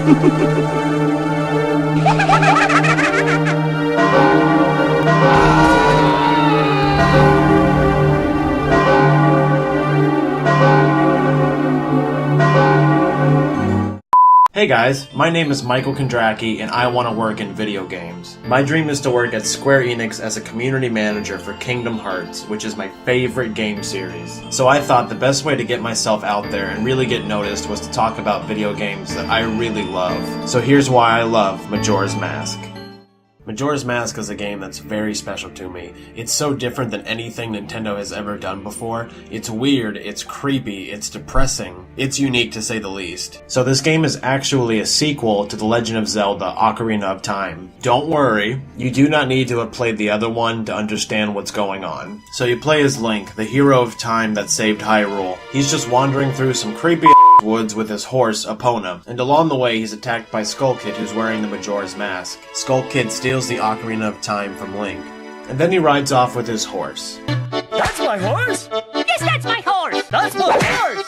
Hey guys, my name is Michael Kondracki and I want to work in video games. My dream is to work at Square Enix as a community manager for Kingdom Hearts, which is my favorite game series. So I thought the best way to get myself out there and really get noticed was to talk about video games that I really love. So here's why I love Majora's Mask. Majora's Mask is a game that's very special to me. It's so different than anything Nintendo has ever done before. It's weird, it's creepy, it's depressing. It's unique to say the least. So this game is actually a sequel to The Legend of Zelda: Ocarina of Time. Don't worry, you do not need to have played the other one to understand what's going on. So you play as Link, the hero of time that saved Hyrule. He's just wandering through some creepy woods with his horse, Epona, and along the way he's attacked by Skull Kid, who's wearing the Majora's Mask. Skull Kid steals the Ocarina of Time from Link, and then he rides off with his horse. That's my horse? Yes, that's my horse! That's my horse!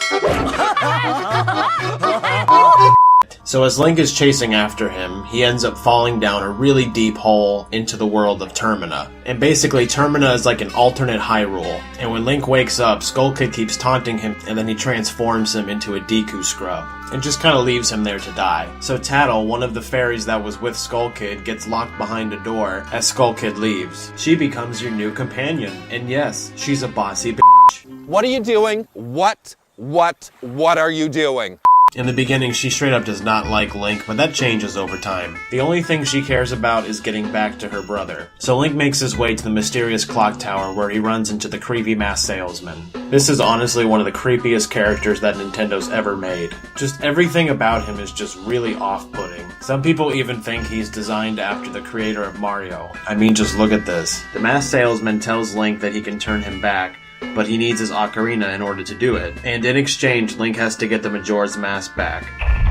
So as Link is chasing after him, he ends up falling down a really deep hole into the world of Termina. And basically, Termina is like an alternate Hyrule. And when Link wakes up, Skull Kid keeps taunting him, and then he transforms him into a Deku scrub. And just kind of leaves him there to die. So Tattle, one of the fairies that was with Skull Kid, gets locked behind a door as Skull Kid leaves. She becomes your new companion. And yes, she's a bossy bitch. What are you doing? What are you doing? In the beginning, she straight up does not like Link, but that changes over time. The only thing she cares about is getting back to her brother. So Link makes his way to the mysterious clock tower where he runs into the creepy masked salesman. This is honestly one of the creepiest characters that Nintendo's ever made. Just everything about him is just really off-putting. Some people even think he's designed after the creator of Mario. I mean, just look at this. The masked salesman tells Link that he can turn him back, but he needs his ocarina in order to do it. And in exchange, Link has to get the Majora's Mask back.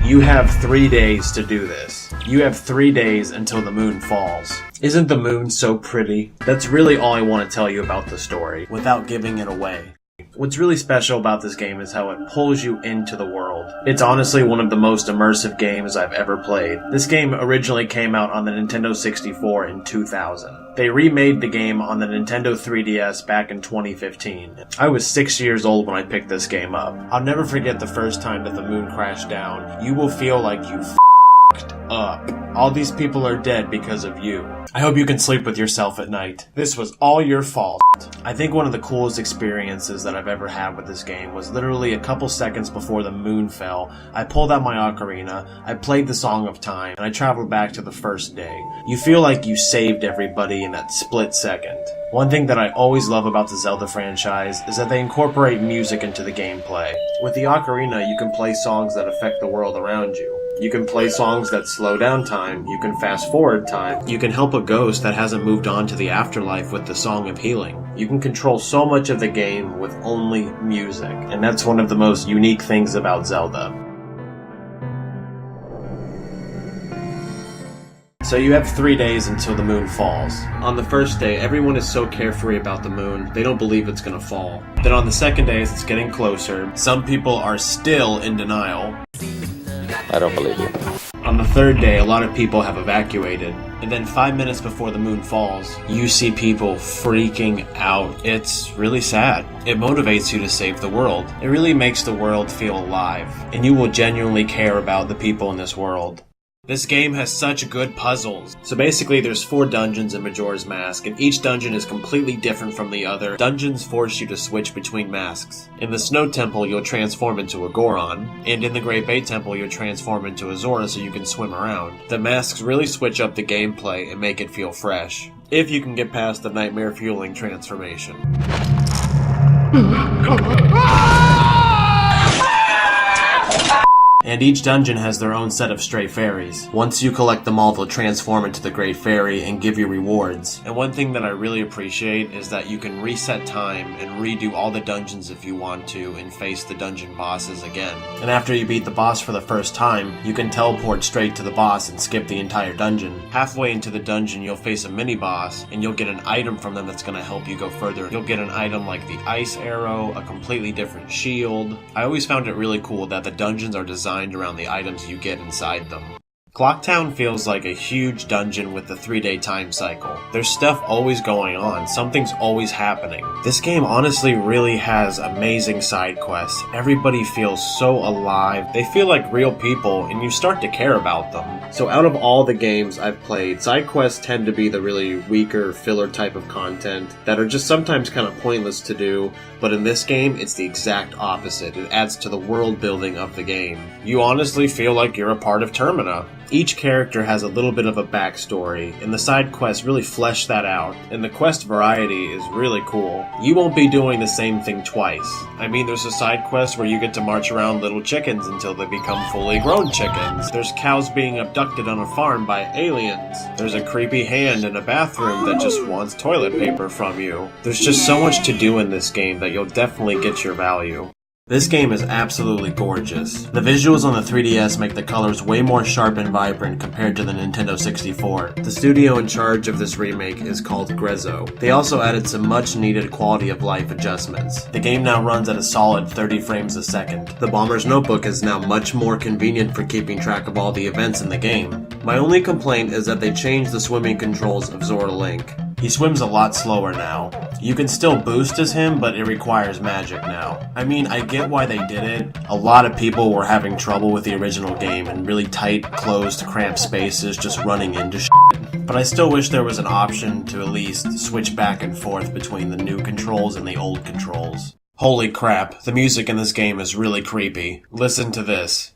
You have 3 days to do this. You have 3 days until the moon falls. Isn't the moon so pretty? That's really all I want to tell you about the story, without giving it away. What's really special about this game is how it pulls you into the world. It's honestly one of the most immersive games I've ever played. This game originally came out on the Nintendo 64 in 2000. They remade the game on the Nintendo 3DS back in 2015. I was 6 years old when I picked this game up. I'll never forget the first time that the moon crashed down. You will feel like you f***ed up. All these people are dead because of you. I hope you can sleep with yourself at night. This was all your fault. I think one of the coolest experiences that I've ever had with this game was literally a couple seconds before the moon fell. I pulled out my ocarina, I played the Song of Time, and I traveled back to the first day. You feel like you saved everybody in that split second. One thing that I always love about the Zelda franchise is that they incorporate music into the gameplay. With the ocarina, you can play songs that affect the world around you. You can play songs that slow down time, you can fast forward time, you can help a ghost that hasn't moved on to the afterlife with the Song of Healing. You can control so much of the game with only music, and that's one of the most unique things about Zelda. So you have 3 days until the moon falls. On the first day, everyone is so carefree about the moon, they don't believe it's gonna fall. Then on the second day, as it's getting closer, some people are still in denial. I don't believe you. On the third day, a lot of people have evacuated. And then 5 minutes before the moon falls, you see people freaking out. It's really sad. It motivates you to save the world. It really makes the world feel alive. And you will genuinely care about the people in this world. This game has such good puzzles. So basically there's 4 dungeons in Majora's Mask, and each dungeon is completely different from the other. Dungeons force you to switch between masks. In the Snow Temple, you'll transform into a Goron, and in the Great Bay Temple, you'll transform into a Zora so you can swim around. The masks really switch up the gameplay and make it feel fresh, if you can get past the nightmare-fueling transformation. And each dungeon has their own set of stray fairies. Once you collect them all, they'll transform into the Great Fairy and give you rewards. And one thing that I really appreciate is that you can reset time and redo all the dungeons if you want to and face the dungeon bosses again. And after you beat the boss for the first time, you can teleport straight to the boss and skip the entire dungeon. Halfway into the dungeon, you'll face a mini-boss, and you'll get an item from them that's going to help you go further. You'll get an item like the Ice Arrow, a completely different shield. I always found it really cool that the dungeons are designed find around the items you get inside them. Clocktown feels like a huge dungeon with a 3-day time cycle. There's stuff always going on, something's always happening. This game honestly really has amazing side quests. Everybody feels so alive, they feel like real people, and you start to care about them. So out of all the games I've played, side quests tend to be the really weaker, filler type of content that are just sometimes kind of pointless to do, but in this game, it's the exact opposite. It adds to the world building of the game. You honestly feel like you're a part of Termina. Each character has a little bit of a backstory, and the side quests really flesh that out, and the quest variety is really cool. You won't be doing the same thing twice. I mean, there's a side quest where you get to march around little chickens until they become fully grown chickens. There's cows being abducted on a farm by aliens. There's a creepy hand in a bathroom that just wants toilet paper from you. There's just so much to do in this game that you'll definitely get your value. This game is absolutely gorgeous. The visuals on the 3DS make the colors way more sharp and vibrant compared to the Nintendo 64. The studio in charge of this remake is called Grezzo. They also added some much needed quality of life adjustments. The game now runs at a solid 30 frames a second. The Bomber's Notebook is now much more convenient for keeping track of all the events in the game. My only complaint is that they changed the swimming controls of Zora Link. He swims a lot slower now. You can still boost as him, but it requires magic now. I mean, I get why they did it. A lot of people were having trouble with the original game in really tight, closed, cramped spaces, just running into shit. But I still wish there was an option to at least switch back and forth between the new controls and the old controls. Holy crap, the music in this game is really creepy. Listen to this.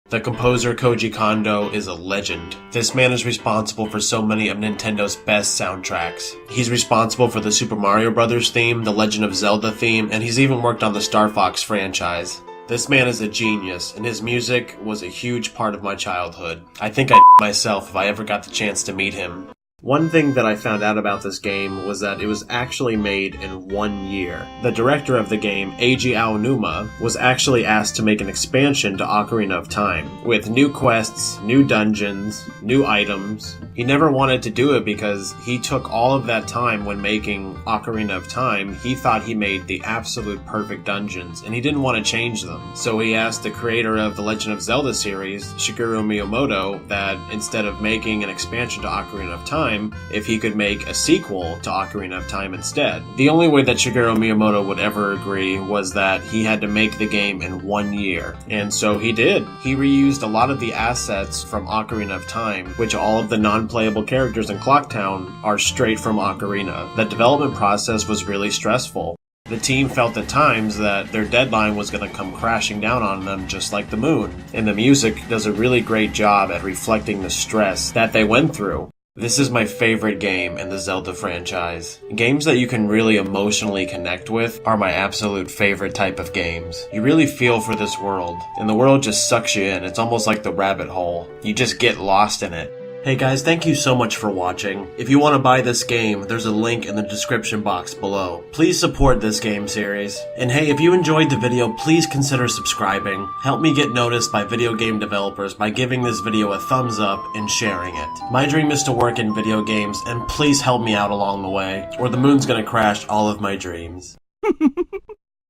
The composer Koji Kondo is a legend. This man is responsible for so many of Nintendo's best soundtracks. He's responsible for the Super Mario Bros. Theme, the Legend of Zelda theme, and he's even worked on the Star Fox franchise. This man is a genius, and his music was a huge part of my childhood. I think I'd myself if I ever got the chance to meet him. One thing that I found out about this game was that it was actually made in 1 year. The director of the game, Eiji Aonuma, was actually asked to make an expansion to Ocarina of Time, with new quests, new dungeons, new items. He never wanted to do it because he took all of that time when making Ocarina of Time. He thought he made the absolute perfect dungeons, and he didn't want to change them. So he asked the creator of the Legend of Zelda series, Shigeru Miyamoto, that instead of making an expansion to Ocarina of Time, if he could make a sequel to Ocarina of Time instead. The only way that Shigeru Miyamoto would ever agree was that he had to make the game in 1 year. And so he did. He reused a lot of the assets from Ocarina of Time, which all of the non-playable characters in Clocktown are straight from Ocarina. The development process was really stressful. The team felt at times that their deadline was going to come crashing down on them just like the moon. And the music does a really great job at reflecting the stress that they went through. This is my favorite game in the Zelda franchise. Games that you can really emotionally connect with are my absolute favorite type of games. You really feel for this world, and the world just sucks you in. It's almost like the rabbit hole. You just get lost in it. Hey guys, thank you so much for watching. If you want to buy this game, there's a link in the description box below. Please support this game series. And hey, if you enjoyed the video, please consider subscribing. Help me get noticed by video game developers by giving this video a thumbs up and sharing it. My dream is to work in video games, and please help me out along the way, or the moon's gonna crash all of my dreams.